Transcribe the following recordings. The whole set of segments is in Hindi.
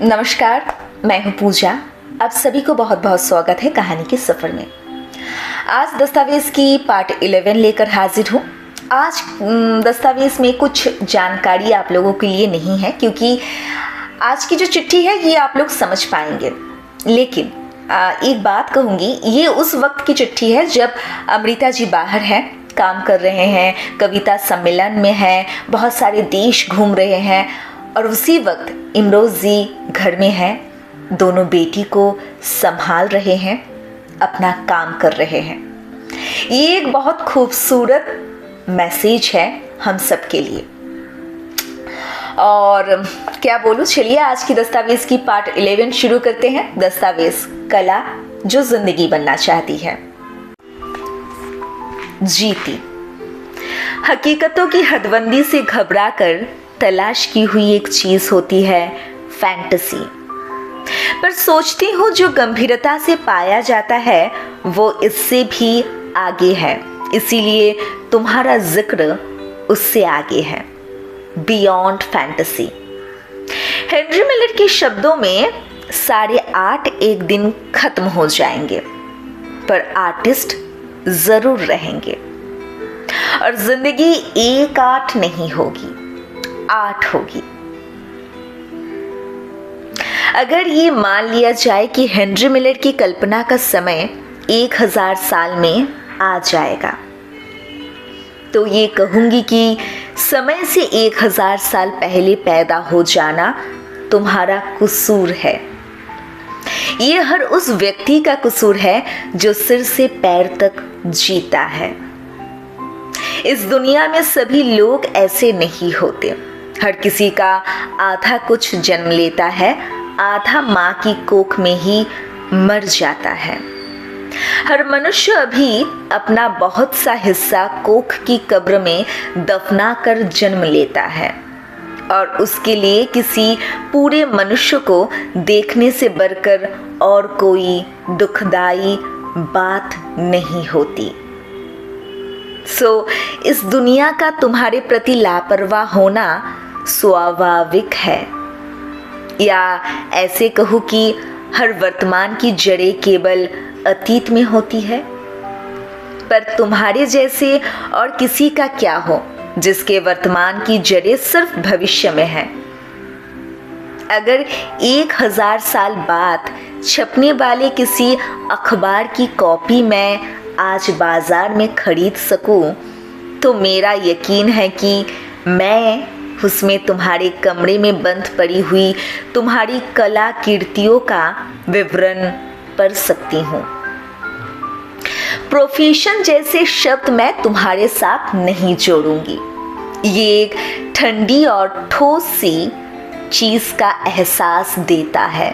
नमस्कार, मैं हूँ पूजा। आप सभी को बहुत बहुत स्वागत है कहानी के सफ़र में। आज दस्तावेज़ की पार्ट 11 लेकर हाजिर हूँ। आज दस्तावेज़ में कुछ जानकारी आप लोगों के लिए नहीं है, क्योंकि आज की जो चिट्ठी है ये आप लोग समझ पाएंगे। लेकिन एक बात कहूँगी, ये उस वक्त की चिट्ठी है जब अमृता जी बाहर हैं, काम कर रहे हैं, कविता सम्मेलन में हैं, बहुत सारे देश घूम रहे हैं, और उसी वक्त इमरोज़ जी घर में हैं, दोनों बेटी को संभाल रहे हैं, अपना काम कर रहे हैं। ये एक बहुत खूबसूरत मैसेज है हम सब के लिए। और क्या बोलूँ, चलिए आज की दस्तावेज़ की पार्ट 11 शुरू करते हैं। दस्तावेज़ कला जो जिंदगी बनना चाहती है। जीती हकीकतों की हदबंदी से घबराकर तलाश की हुई एक चीज होती है फैंटेसी, पर सोचती हूँ जो गंभीरता से पाया जाता है वो इससे भी आगे है, इसीलिए तुम्हारा जिक्र उससे आगे है, बियॉन्ड फैंटेसी। हेनरी मिलर के शब्दों में 8:30 एक दिन खत्म हो जाएंगे, पर आर्टिस्ट जरूर रहेंगे, और जिंदगी 1-8 नहीं होगी, 8 होगी। अगर ये मान लिया जाए कि हेनरी मिलर की कल्पना का समय 1000 साल में आ जाएगा, तो ये कहूंगी कि समय से 1000 साल पहले पैदा हो जाना तुम्हारा कसूर है। ये हर उस व्यक्ति का कसूर है जो सिर से पैर तक जीता है। इस दुनिया में सभी लोग ऐसे नहीं होते। हर किसी का आधा कुछ जन्म लेता है, आधा माँ की कोख में ही मर जाता है। हर मनुष्य अभी अपना बहुत सा हिस्सा कोख की कब्र में दफना कर जन्म लेता है, और उसके लिए किसी पूरे मनुष्य को देखने से बढ़कर और कोई दुखदाई बात नहीं होती। इस दुनिया का तुम्हारे प्रति लापरवाह होना स्वाभाविक है, या ऐसे कहूँ कि हर वर्तमान की जड़ें केवल अतीत में होती है। पर तुम्हारे जैसे और किसी का क्या हो जिसके वर्तमान की जड़ें सिर्फ भविष्य में है। अगर 1000 साल बाद छपने वाले किसी अखबार की कॉपी मैं आज बाजार में खरीद सकूं, तो मेरा यकीन है कि मैं उसमें तुम्हारे कमरे में बंद पड़ी हुई तुम्हारी कला कीर्तियों का विवरण पढ़ सकती हूँ। प्रोफेशन जैसे शब्द मैं तुम्हारे साथ नहीं जोड़ूंगी। ये एक ठंडी और ठोस सी चीज का एहसास देता है,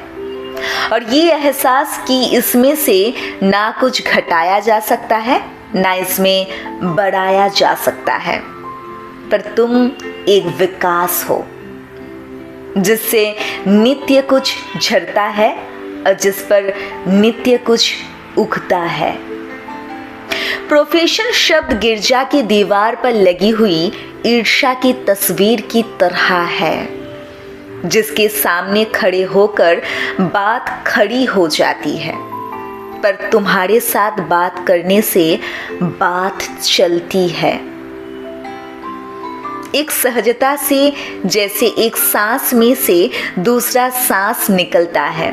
और ये एहसास कि इसमें से ना कुछ घटाया जा सकता है, ना इसमें बढ़ाया जा सकता है, पर तुम एक विकास हो जिससे नित्य कुछ झरता है और जिस पर नित्य कुछ उगता है। प्रोफेशन शब्द गिरजा की दीवार पर लगी हुई ईर्ष्या की तस्वीर की तरह है, जिसके सामने खड़े होकर बात खड़ी हो जाती है, पर तुम्हारे साथ बात करने से बात चलती है। एक सहजता से, जैसे एक सांस में से दूसरा सांस निकलता है।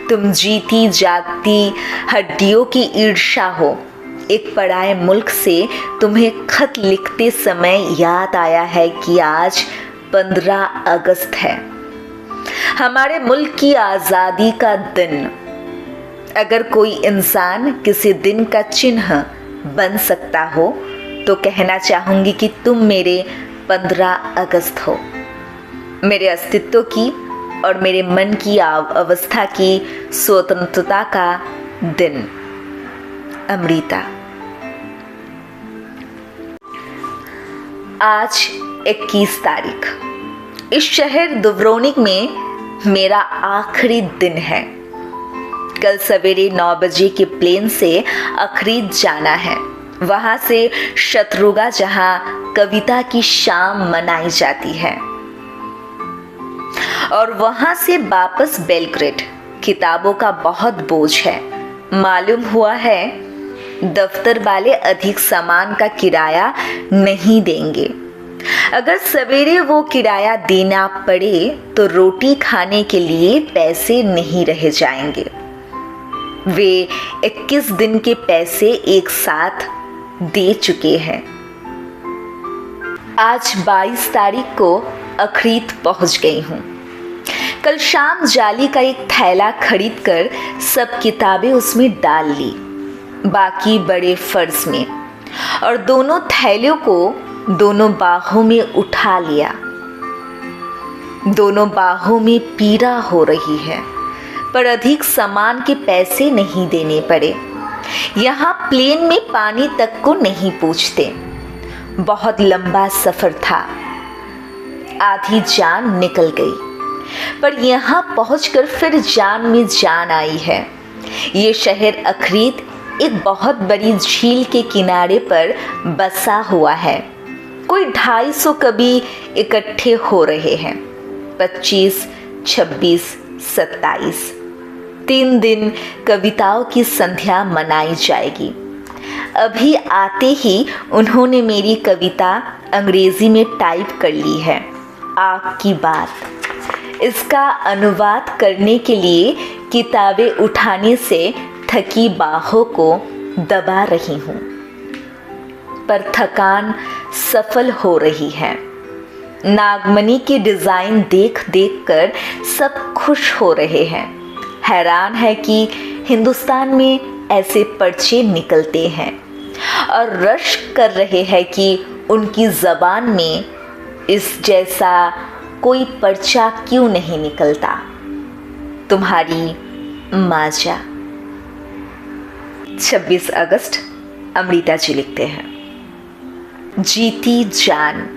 तुम जीती जागती हड्डियों की ईर्ष्या हो। एक पराये मुल्क से तुम्हें खत लिखते समय याद आया है कि आज 15 अगस्त है, हमारे मुल्क की आज़ादी का दिन। अगर कोई इंसान किसी दिन का चिन्ह बन सकता हो, तो कहना चाहूँगी कि तुम मेरे 15 अगस्त हो, मेरे अस्तित्व की और मेरे मन की अवस्था की स्वतंत्रता का दिन। अमृता। आज 21 तारीख। इस शहर दुब्रोनिक में मेरा आखिरी दिन है। कल सवेरे 9 बजे के प्लेन से अखरीद जाना है। वहाँ से शत्रुगा, जहाँ कविता की शाम मनाई जाती है। और वहां से वापस बेलग्रेड। किताबों का बहुत बोझ है। मालूम हुआ है दफ्तर वाले अधिक सामान का किराया नहीं देंगे। अगर सवेरे वो किराया देना पड़े तो रोटी खाने के लिए पैसे नहीं रह जाएंगे। वे 21 दिन के पैसे एक साथ दे चुके हैं। आज 22 तारीख को अखरीत पहुंच गई हूँ। कल शाम जाली का एक थैला खरीदकर सब किताबें उसमें डाल ली, बाकी बड़े फर्श में, और दोनों थैलों को दोनों बाहों में उठा लिया। दोनों बाहों में पीड़ा हो रही है, पर अधिक सामान के पैसे नहीं देने पड़े। यहाँ प्लेन में पानी तक को नहीं पूछते। बहुत लंबा सफर था, आधी जान निकल गई, पर यहाँ पहुंचकर फिर जान में जान आई है। ये शहर अखरीत एक बहुत बड़ी झील के किनारे पर बसा हुआ है। कोई 250 कवि इकट्ठे हो रहे हैं। 25, 26, 27 3 दिन कविताओं की संध्या मनाई जाएगी। अभी आते ही उन्होंने मेरी कविता अंग्रेजी में टाइप कर ली है, आग की बात। इसका अनुवाद करने के लिए किताबें उठाने से थकी बाहों को दबा रही हूँ, पर थकान सफल हो रही है। नागमणि के डिज़ाइन देख देख कर सब खुश हो रहे हैं। हैरान है कि हिंदुस्तान में ऐसे पर्चे निकलते हैं, और रश्क कर रहे हैं कि उनकी ज़बान में इस जैसा कोई पर्चा क्यों नहीं निकलता। तुम्हारी माजा। 26 अगस्त अमृता जी लिखते हैं, जीती जान।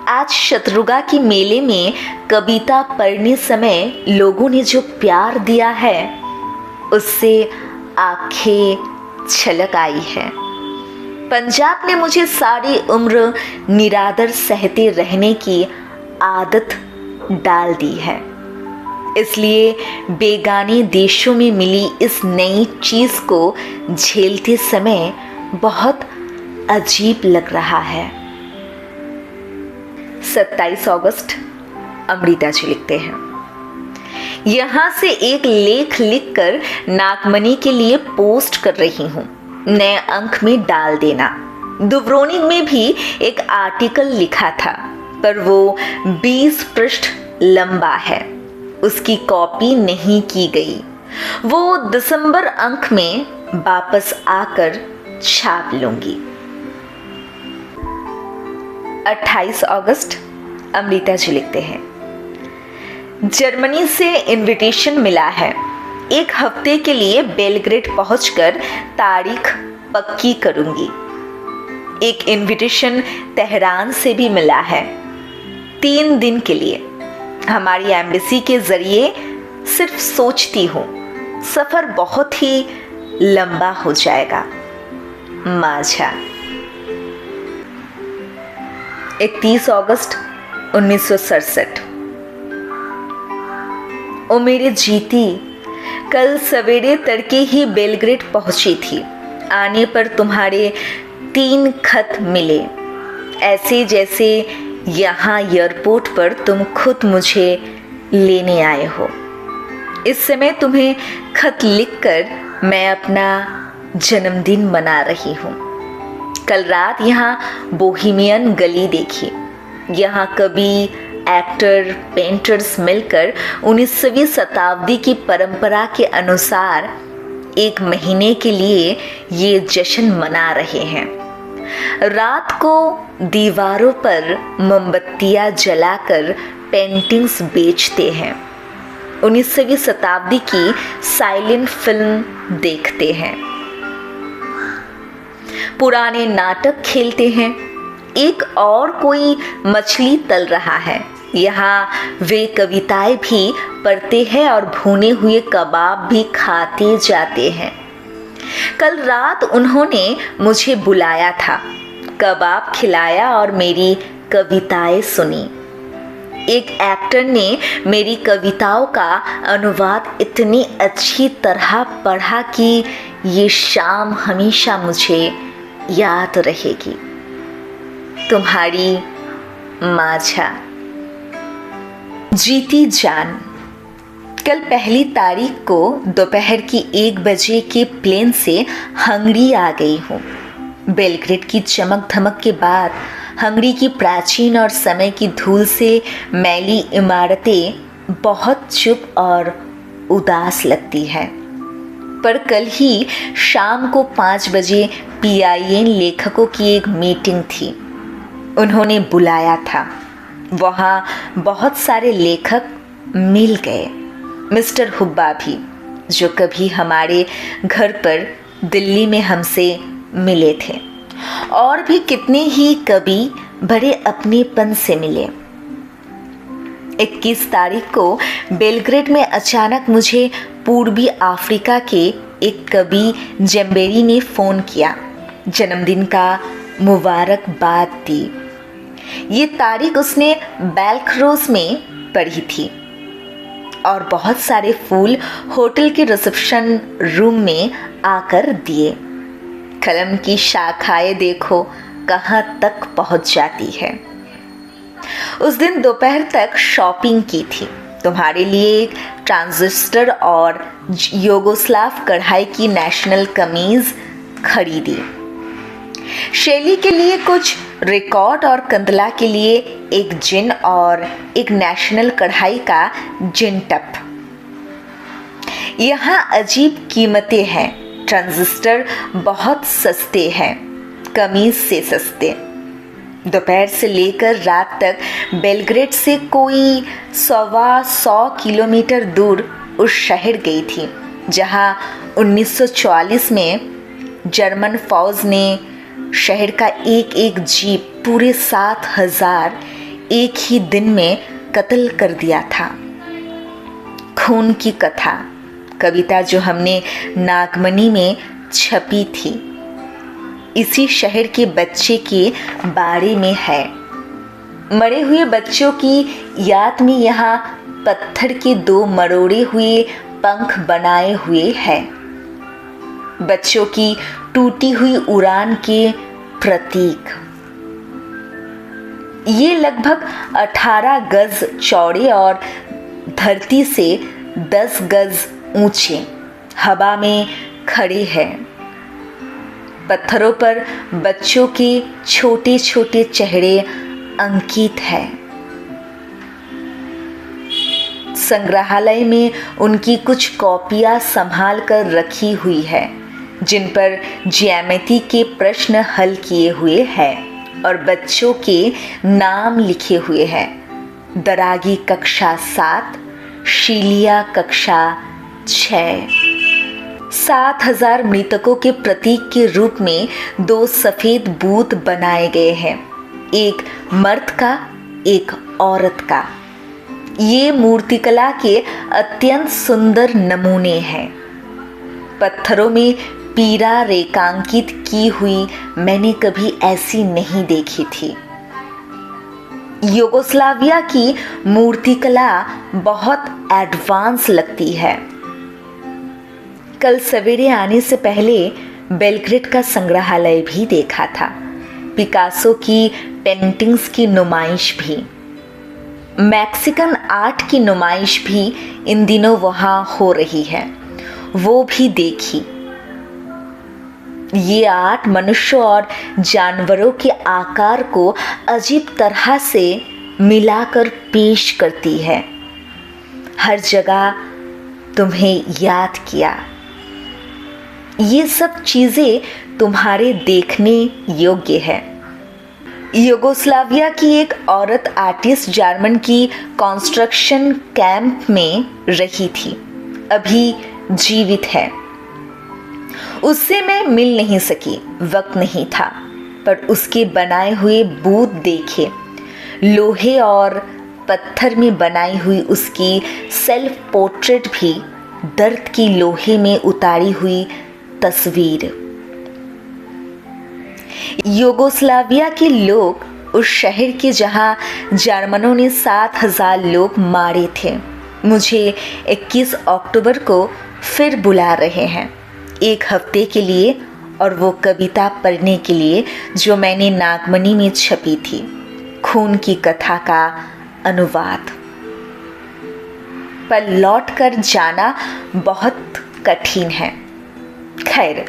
आज शत्रुघ्न के मेले में कविता पढ़ने समय लोगों ने जो प्यार दिया है, उससे आंखें छलक आई है। पंजाब ने मुझे सारी उम्र निरादर सहते रहने की आदत डाल दी है, इसलिए बेगाने देशों में मिली इस नई चीज़ को झेलते समय बहुत अजीब लग रहा है। 27 अगस्त अमृता जी लिखते हैं, यहाँ से एक लेख लिखकर नागमणि के लिए पोस्ट कर रही हूँ, नए अंक में डाल देना। दुब्रोनिक में भी एक आर्टिकल लिखा था, पर वो 20 पृष्ठ लंबा है, उसकी कॉपी नहीं की गई। वो दिसंबर अंक में वापस आकर छाप लूंगी। 28 अगस्त अमृता जी लिखते हैं, जर्मनी से इनविटेशन मिला है। एक हफ्ते के लिए बेलग्रेड पहुंचकर तारीख पक्की करूंगी। एक इनविटेशन तेहरान से भी मिला है, 3 दिन के लिए। हमारी एम्बेसी के जरिए सिर्फ सोचती हूँ सफ़र बहुत ही लंबा हो जाएगा। माझा। 31 अगस्त 1967। ओ मेरे जीती, कल सवेरे तड़के ही बेलग्रेड पहुंची थी। आने पर तुम्हारे 3 खत मिले, ऐसे जैसे यहाँ एयरपोर्ट पर तुम खुद मुझे लेने आए हो। इस समय तुम्हें खत लिखकर मैं अपना जन्मदिन मना रही हूँ। कल रात यहाँ बोहेमियन गली देखी। यहाँ कवि, एक्टर, पेंटर्स मिलकर 19वीं शताब्दी की परंपरा के अनुसार 1 महीने के लिए ये जश्न मना रहे हैं। रात को दीवारों पर मोमबत्तियां जलाकर पेंटिंग्स बेचते हैं। 19वीं शताब्दी की साइलेंट फिल्म देखते हैं। पुराने नाटक खेलते हैं। एक और कोई मछली तल रहा है। यहाँ वे कविताएं भी पढ़ते हैं और भुने हुए कबाब भी खाते जाते हैं। कल रात उन्होंने मुझे बुलाया था, कबाब खिलाया और मेरी कविताएं सुनी। एक एक्टर ने मेरी कविताओं का अनुवाद इतनी अच्छी तरह पढ़ा कि ये शाम हमेशा मुझे याद रहेगी। तुम्हारी माझा। जीती जान। कल 1 तारीख को दोपहर की 1 बजे के प्लेन से हंगरी आ गई हूँ। बेलग्रेड की चमक धमक के बाद हंगरी की प्राचीन और समय की धूल से मैली इमारतें बहुत चुप और उदास लगती हैं। पर कल ही शाम को 5 बजे PIN लेखकों की एक मीटिंग थी। उन्होंने बुलाया था। वहाँ बहुत सारे लेखक मिल गए, मिस्टर हुब्बा भी, जो कभी हमारे घर पर दिल्ली में हमसे मिले थे, और भी कितने ही कवि बड़े अपनेपन से मिले। 21 तारीख को बेलग्रेड में अचानक मुझे पूर्वी अफ्रीका के एक कवि जम्बेरी ने फ़ोन किया, जन्मदिन का मुबारकबाद दी। ये तारीख उसने बेल्क्रोस में पढ़ी थी और बहुत सारे फूल होटल के रिसेप्शन रूम में आकर दिए। कलम की शाखाएं देखो कहाँ तक पहुँच जाती है। उस दिन दोपहर तक शॉपिंग की थी। तुम्हारे लिए एक ट्रांजिस्टर और युगोस्लाव कढ़ाई की नेशनल कमीज खरीदी। शैली के लिए कुछ रिकॉर्ड और कंदला के लिए एक जिन और एक नेशनल कढ़ाई का जिन टप। यहाँ अजीब कीमतें हैं। ट्रांजिस्टर बहुत सस्ते हैं, कमीज से सस्ते। दोपहर से लेकर रात तक बेलग्रेड से कोई 125 किलोमीटर दूर उस शहर गई थी जहाँ 1944 में जर्मन फौज ने शहर का एक एक जीप पूरे 7,000 एक ही दिन में कत्ल कर दिया था। खून की कथा, कविता जो हमने नागमणि में छपी थी, इसी शहर के बच्चे के बारे में है। मरे हुए बच्चों की याद में यहाँ पत्थर के 2 मरोड़े हुए पंख बनाए हुए हैं, बच्चों की टूटी हुई उड़ान के प्रतीक। ये लगभग 18 गज चौड़े और धरती से 10 गज ऊंचे हवा में खड़े हैं। पत्थरों पर बच्चों के छोटे छोटे चेहरे अंकित हैं। संग्रहालय में उनकी कुछ कॉपियां संभाल कर रखी हुई है, जिन पर ज्यामिति के प्रश्न हल किए हुए हैं और बच्चों के नाम लिखे हुए हैं। दरागी कक्षा 7, शीलिया कक्षा 6। 7,000 मृतकों के प्रतीक के रूप में 2 सफ़ेद बूत बनाए गए हैं, एक मर्द का, एक औरत का। ये मूर्तिकला के अत्यंत सुंदर नमूने हैं। पत्थरों में पीड़ा रेखांकित की हुई मैंने कभी ऐसी नहीं देखी थी। युगोस्लाविया की मूर्तिकला बहुत एडवांस लगती है। कल सवेरे आने से पहले बेलग्रेड का संग्रहालय भी देखा था, पिकासो की पेंटिंग्स की नुमाइश भी, मैक्सिकन आर्ट की नुमाइश भी इन दिनों वहाँ हो रही है, वो भी देखी। ये आर्ट मनुष्यों और जानवरों के आकार को अजीब तरह से मिलाकर पेश करती है। हर जगह तुम्हें याद किया। ये सब चीज़ें तुम्हारे देखने योग्य है। युगोस्लाविया की एक औरत आर्टिस्ट जर्मन की कंस्ट्रक्शन कैंप में रही थी, अभी जीवित है। उससे मैं मिल नहीं सकी, वक्त नहीं था, पर उसके बनाए हुए बूत देखे। लोहे और पत्थर में बनाई हुई उसकी सेल्फ पोर्ट्रेट भी दर्द की लोहे में उतारी हुई तस्वीर। युगोस्लाविया के लोग उस शहर के जहाँ जर्मनों ने 7,000 लोग मारे थे। मुझे 21 अक्टूबर को फिर बुला रहे हैं, एक हफ्ते के लिए, और वो कविता पढ़ने के लिए जो मैंने नागमणि में छपी थी, खून की कथा का अनुवाद। पर लौट कर जाना बहुत कठिन है। खैर,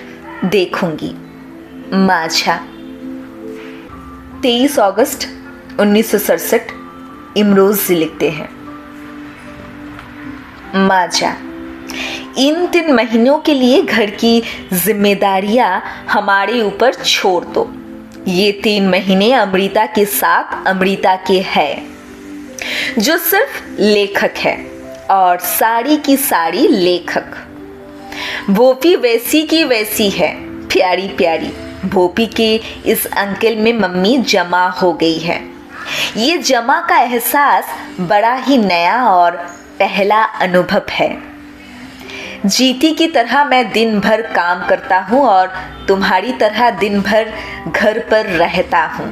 देखूंगी। माझा, 23 अगस्त 1967। इमरोज जी लिखते हैं, माझा, इन 3 महीनों के लिए घर की जिम्मेदारियां हमारे ऊपर छोड़ दो। ये 3 महीने अमृता के साथ अमृता के हैं, जो सिर्फ लेखक है और सारी की सारी लेखक। भोपी वैसी की वैसी है, प्यारी प्यारी। भोपी के इस अंकल में मम्मी जमा हो गई है। ये जमा का एहसास बड़ा ही नया और पहला अनुभव है। जीती की तरह मैं दिन भर काम करता हूँ और तुम्हारी तरह दिन भर घर पर रहता हूँ।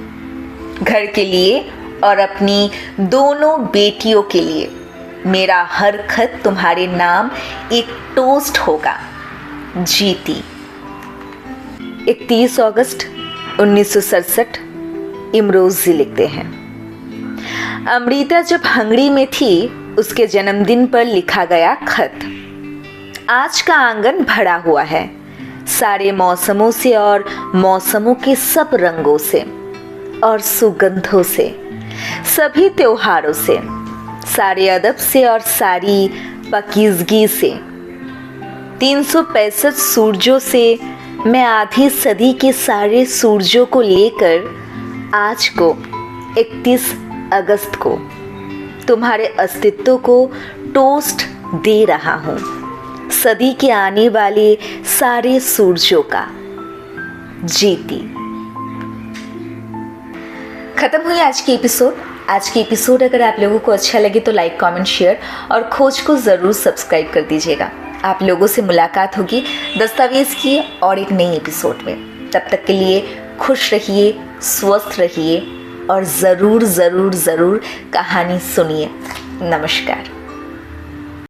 घर के लिए और अपनी दोनों बेटियों के लिए मेरा हर खत तुम्हारे नाम एक टोस्ट होगा। जीती। 31 अगस्त 1967। इमरोज जी लिखते हैं, अमृता जब हंगरी में थी उसके जन्मदिन पर लिखा गया खत। आज का आंगन भरा हुआ है, सारे मौसमों से और मौसमों के सब रंगों से और सुगंधों से, सभी त्योहारों से, सारे अदब से और सारी पाकीज़गी से, 365 सूरजों से। मैं आधी सदी के सारे सूरजों को लेकर आज को 31 अगस्त को तुम्हारे अस्तित्व को टोस्ट दे रहा हूँ, सदी के आने वाले सारे सूरजों का। जीती। खत्म हुई आज की एपिसोड। अगर आप लोगों को अच्छा लगे तो लाइक, कमेंट, शेयर और खोज को ज़रूर सब्सक्राइब कर दीजिएगा। आप लोगों से मुलाकात होगी दस्तावेज़ की और एक नई एपिसोड में। तब तक के लिए खुश रहिए, स्वस्थ रहिए और ज़रूर ज़रूर ज़रूर कहानी सुनिए। नमस्कार।